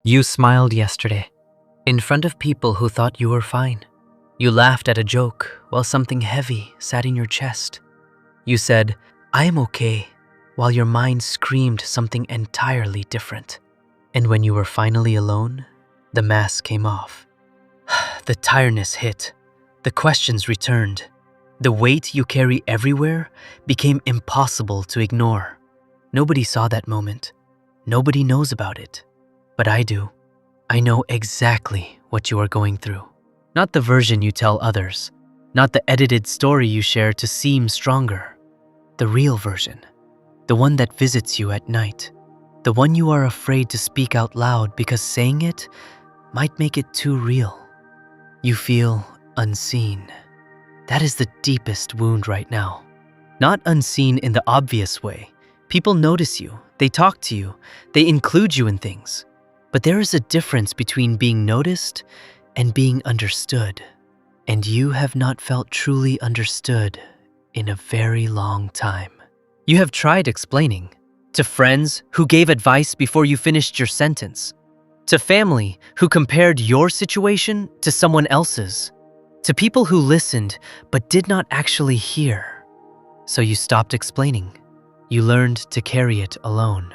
You smiled yesterday, in front of people who thought you were fine. You laughed at a joke while something heavy sat in your chest. You said, "I am okay," while your mind screamed something entirely different. And when you were finally alone, the mask came off. The tiredness hit. The questions returned. The weight you carry everywhere became impossible to ignore. Nobody saw that moment. Nobody knows about it. But I do. I know exactly what you are going through. Not the version you tell others. Not the edited story you share to seem stronger. The real version. The one that visits you at night. The one you are afraid to speak out loud because saying it might make it too real. You feel unseen. That is the deepest wound right now. Not unseen in the obvious way. People notice you, they talk to you, they include you in things. But there is a difference between being noticed and being understood. And you have not felt truly understood in a very long time. You have tried explaining to friends who gave advice before you finished your sentence, to family who compared your situation to someone else's, to people who listened but did not actually hear. So you stopped explaining. You learned to carry it alone.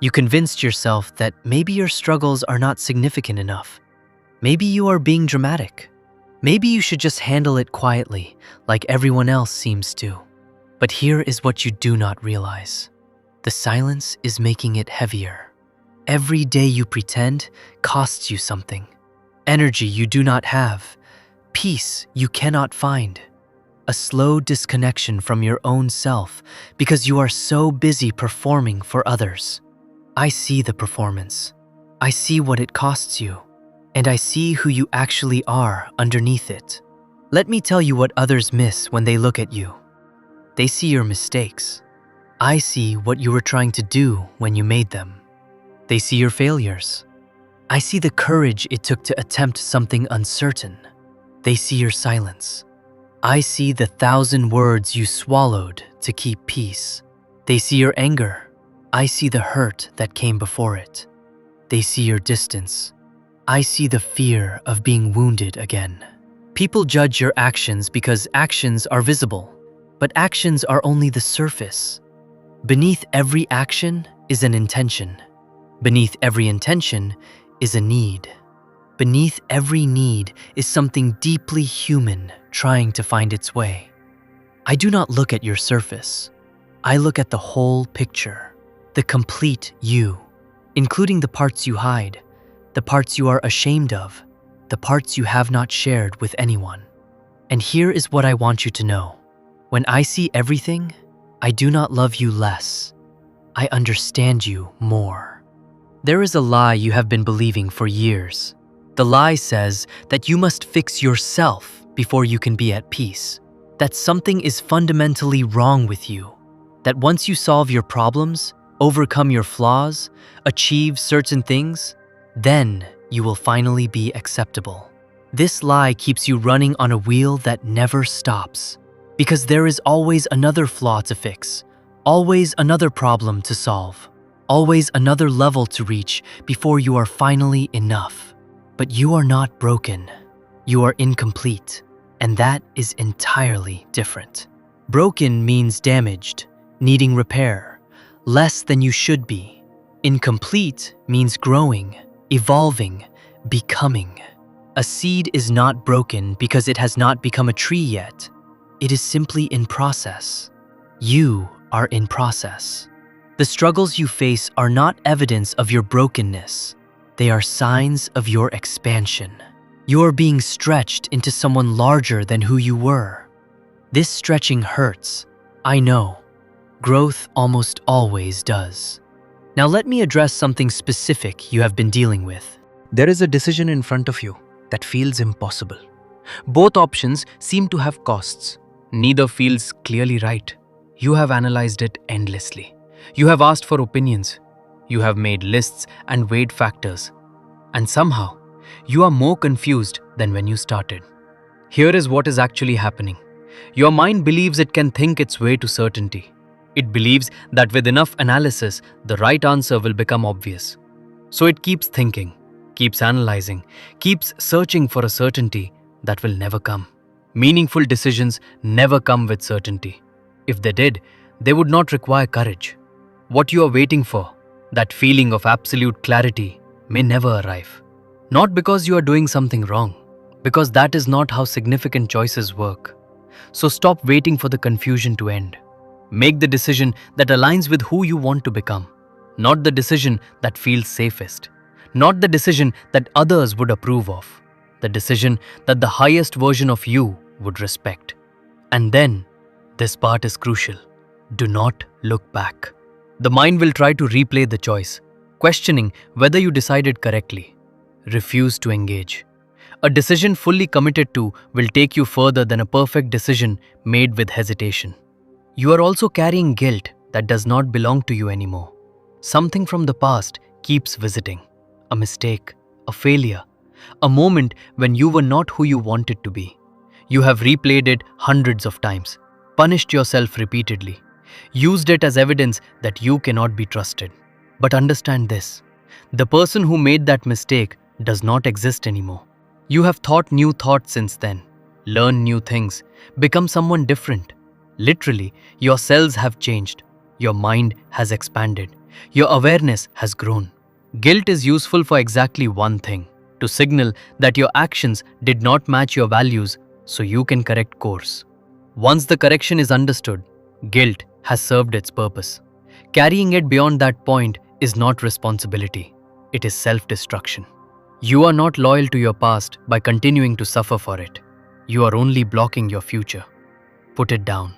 You convinced yourself that maybe your struggles are not significant enough. Maybe you are being dramatic. Maybe you should just handle it quietly, like everyone else seems to. But here is what you do not realize. The silence is making it heavier. Every day you pretend costs you something. Energy you do not have. Peace you cannot find. A slow disconnection from your own self because you are so busy performing for others. I see the performance. I see what it costs you. And I see who you actually are underneath it. Let me tell you what others miss when they look at you. They see your mistakes. I see what you were trying to do when you made them. They see your failures. I see the courage it took to attempt something uncertain. They see your silence. I see the 1,000 words you swallowed to keep peace. They see your anger. I see the hurt that came before it. They see your distance. I see the fear of being wounded again. People judge your actions because actions are visible, but actions are only the surface. Beneath every action is an intention. Beneath every intention is a need. Beneath every need is something deeply human trying to find its way. I do not look at your surface. I look at the whole picture. The complete you, including the parts you hide, the parts you are ashamed of, the parts you have not shared with anyone. And here is what I want you to know. When I see everything, I do not love you less. I understand you more. There is a lie you have been believing for years. The lie says that you must fix yourself before you can be at peace, that something is fundamentally wrong with you, that once you solve your problems, overcome your flaws, achieve certain things, then you will finally be acceptable. This lie keeps you running on a wheel that never stops, because there is always another flaw to fix, always another problem to solve, always another level to reach before you are finally enough. But you are not broken. You are incomplete, and that is entirely different. Broken means damaged, needing repair, less than you should be. Incomplete means growing, evolving, becoming. A seed is not broken because it has not become a tree yet. It is simply in process. You are in process. The struggles you face are not evidence of your brokenness. They are signs of your expansion. You are being stretched into someone larger than who you were. This stretching hurts, I know. Growth almost always does. Now let me address something specific you have been dealing with. There is a decision in front of you that feels impossible. Both options seem to have costs. Neither feels clearly right. You have analyzed it endlessly. You have asked for opinions. You have made lists and weighed factors. And somehow, you are more confused than when you started. Here is what is actually happening. Your mind believes it can think its way to certainty. It believes that with enough analysis, the right answer will become obvious. So it keeps thinking, keeps analyzing, keeps searching for a certainty that will never come. Meaningful decisions never come with certainty. If they did, they would not require courage. What you are waiting for, that feeling of absolute clarity, may never arrive. Not because you are doing something wrong, because that is not how significant choices work. So stop waiting for the confusion to end. Make the decision that aligns with who you want to become, not the decision that feels safest, not the decision that others would approve of, the decision that the highest version of you would respect. And then, this part is crucial. Do not look back. The mind will try to replay the choice, questioning whether you decided correctly. Refuse to engage. A decision fully committed to will take you further than a perfect decision made with hesitation. You are also carrying guilt that does not belong to you anymore. Something from the past keeps visiting. A mistake, a failure, a moment when you were not who you wanted to be. You have replayed it hundreds of times, punished yourself repeatedly, used it as evidence that you cannot be trusted. But understand this, the person who made that mistake does not exist anymore. You have thought new thoughts since then, learned new things, become someone different. Literally, your cells have changed, your mind has expanded, your awareness has grown. Guilt is useful for exactly one thing, to signal that your actions did not match your values so you can correct course. Once the correction is understood, guilt has served its purpose. Carrying it beyond that point is not responsibility, it is self-destruction. You are not loyal to your past by continuing to suffer for it. You are only blocking your future. Put it down.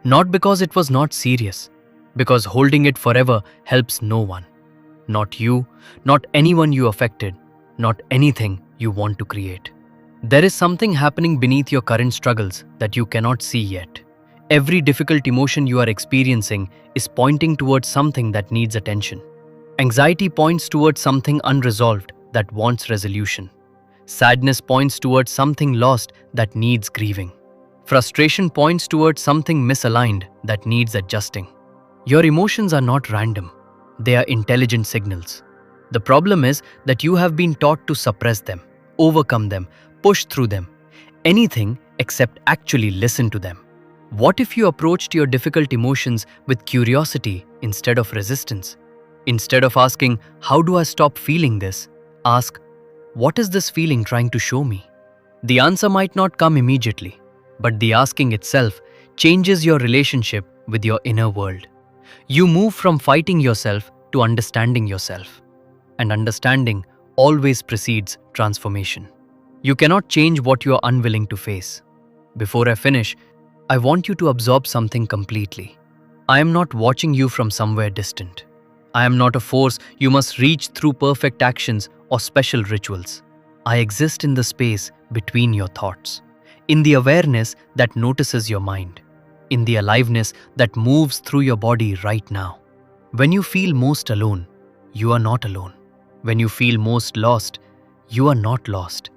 Not because it was not serious, because holding it forever helps no one. Not you, not anyone you affected, not anything you want to create. There is something happening beneath your current struggles that you cannot see yet. Every difficult emotion you are experiencing is pointing towards something that needs attention. Anxiety points towards something unresolved that wants resolution. Sadness points towards something lost that needs grieving. Frustration points towards something misaligned that needs adjusting. Your emotions are not random. They are intelligent signals. The problem is that you have been taught to suppress them, overcome them, push through them, anything except actually listen to them. What if you approached your difficult emotions with curiosity instead of resistance? Instead of asking, "How do I stop feeling this?" ask, "What is this feeling trying to show me?" The answer might not come immediately, but the asking itself changes your relationship with your inner world. You move from fighting yourself to understanding yourself. And understanding always precedes transformation. You cannot change what you are unwilling to face. Before I finish, I want you to absorb something completely. I am not watching you from somewhere distant. I am not a force you must reach through perfect actions or special rituals. I exist in the space between your thoughts, in the awareness that notices your mind, in the aliveness that moves through your body right now. When you feel most alone, you are not alone. When you feel most lost, you are not lost.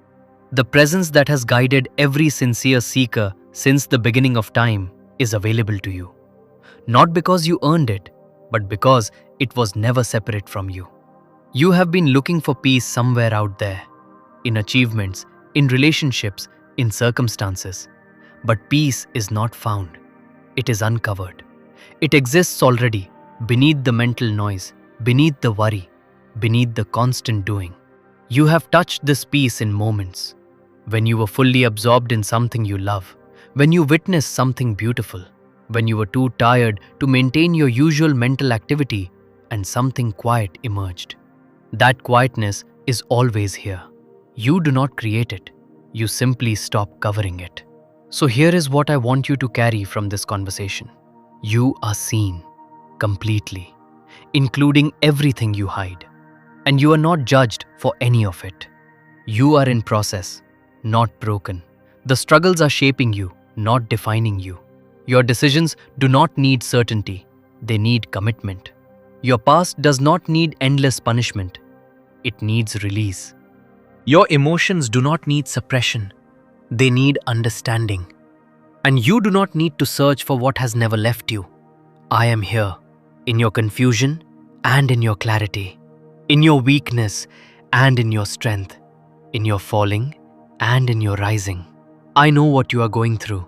The presence that has guided every sincere seeker since the beginning of time is available to you. Not because you earned it, but because it was never separate from you. You have been looking for peace somewhere out there, in achievements, in relationships, in circumstances. But peace is not found. It is uncovered. It exists already, beneath the mental noise, beneath the worry, beneath the constant doing. You have touched this peace in moments, when you were fully absorbed in something you love, when you witnessed something beautiful, when you were too tired to maintain your usual mental activity and something quiet emerged. That quietness is always here. You do not create it. You simply stop covering it. So here is what I want you to carry from this conversation. You are seen completely, including everything you hide. And you are not judged for any of it. You are in process, not broken. The struggles are shaping you, not defining you. Your decisions do not need certainty. They need commitment. Your past does not need endless punishment. It needs release. Your emotions do not need suppression. They need understanding. And you do not need to search for what has never left you. I am here, in your confusion and in your clarity, in your weakness and in your strength, in your falling and in your rising. I know what you are going through,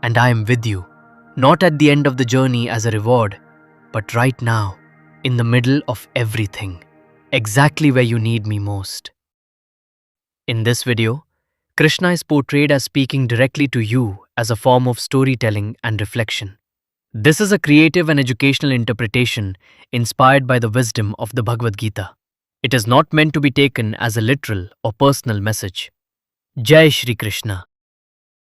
and I am with you, not at the end of the journey as a reward, but right now, in the middle of everything, exactly where you need me most. In this video, Krishna is portrayed as speaking directly to you as a form of storytelling and reflection. This is a creative and educational interpretation inspired by the wisdom of the Bhagavad Gita. It is not meant to be taken as a literal or personal message. Jai Shri Krishna.